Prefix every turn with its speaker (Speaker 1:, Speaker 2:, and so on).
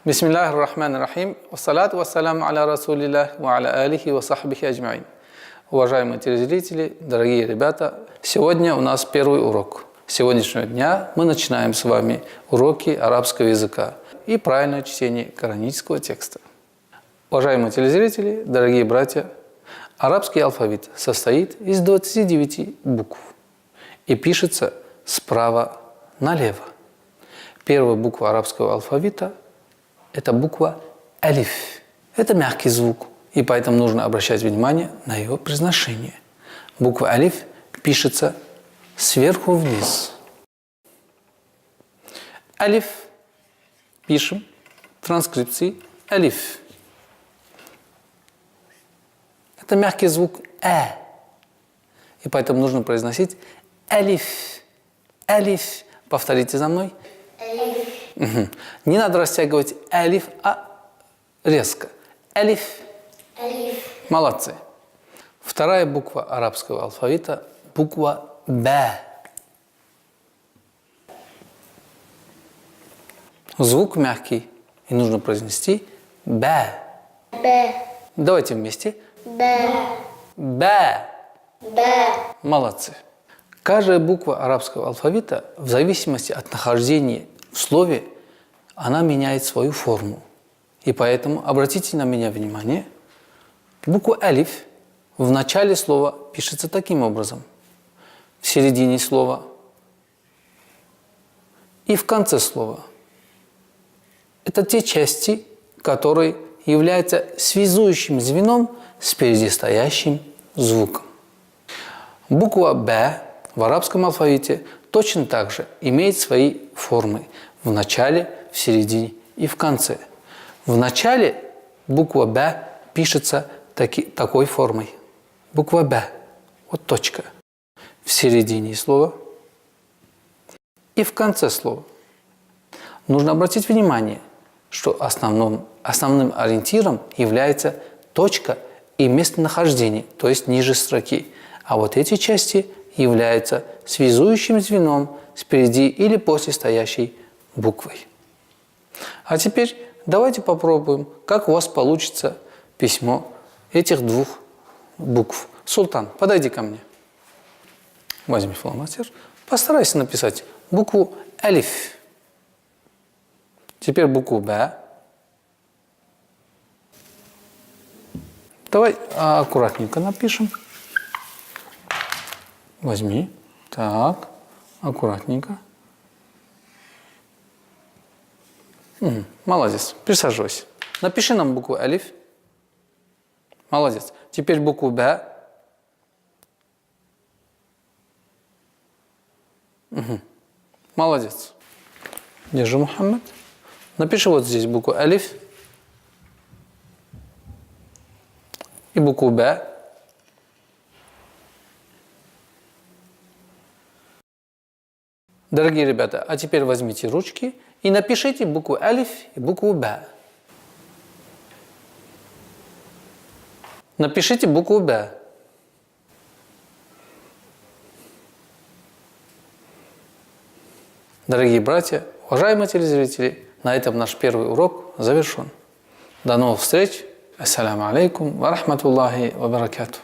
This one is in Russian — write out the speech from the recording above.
Speaker 1: Бисмиллахи рахмани рахим. Вассалату вассаляму аля расулиллах ва аля алихи ва сахбихи аджмаин. Уважаемые телезрители, дорогие ребята, сегодня у нас первый урок. С сегодняшнего дня мы начинаем с вами уроки арабского языка и правильное чтение коранического текста. Уважаемые телезрители, дорогие братья, арабский алфавит состоит из 29 букв и пишется справа налево. Первая буква арабского алфавита – это буква алиф. Это мягкий звук, и поэтому нужно обращать внимание на его произношение. Буква алиф пишется сверху вниз. Алиф пишем в транскрипции алиф. Это мягкий звук и поэтому нужно произносить алиф. Алиф. Повторите за мной.
Speaker 2: Алиф.
Speaker 1: Угу. Не надо растягивать алиф, а резко. Алиф.
Speaker 2: Алиф.
Speaker 1: Молодцы. Вторая буква арабского алфавита – буква Б. Звук мягкий, и нужно произнести Б.
Speaker 2: Б.
Speaker 1: Давайте вместе.
Speaker 2: Б.
Speaker 1: Б.
Speaker 2: Б.
Speaker 1: Молодцы. Каждая буква арабского алфавита, в зависимости от нахождения в слове, она меняет свою форму. И поэтому обратите на меня внимание. Буква алиф в начале слова пишется таким образом. В середине слова и в конце слова. Это те части, которые являются связующим звеном с впереди стоящим звуком. Буква Б в арабском алфавите точно так же имеет свои формы в начале, в середине и в конце. В начале буква Б пишется такой формой. Буква Б, вот точка. В середине слова и в конце слова. Нужно обратить внимание, что основным ориентиром является точка и местонахождение, то есть ниже строки. А вот эти части являются связующим звеном спереди или после стоящей буквой. А теперь давайте попробуем, как у вас получится письмо этих двух букв. Султан, подойди ко мне. Возьми фломастер. Постарайся написать букву алиф. Теперь букву Б. Давай аккуратненько напишем. Возьми. Так, аккуратненько. Молодец. Присаживайся. Напиши нам букву алиф. Молодец. Теперь букву Б. Молодец. Держи, Мухаммад. Напиши вот здесь букву алиф и букву Б. Дорогие ребята, а теперь возьмите ручки и напишите букву алиф и букву Б. Напишите букву Б. Дорогие братья, уважаемые телезрители, на этом наш первый урок завершен. До новых встреч. Ассаляму алейкум ва рахматуллахи ва баракатух.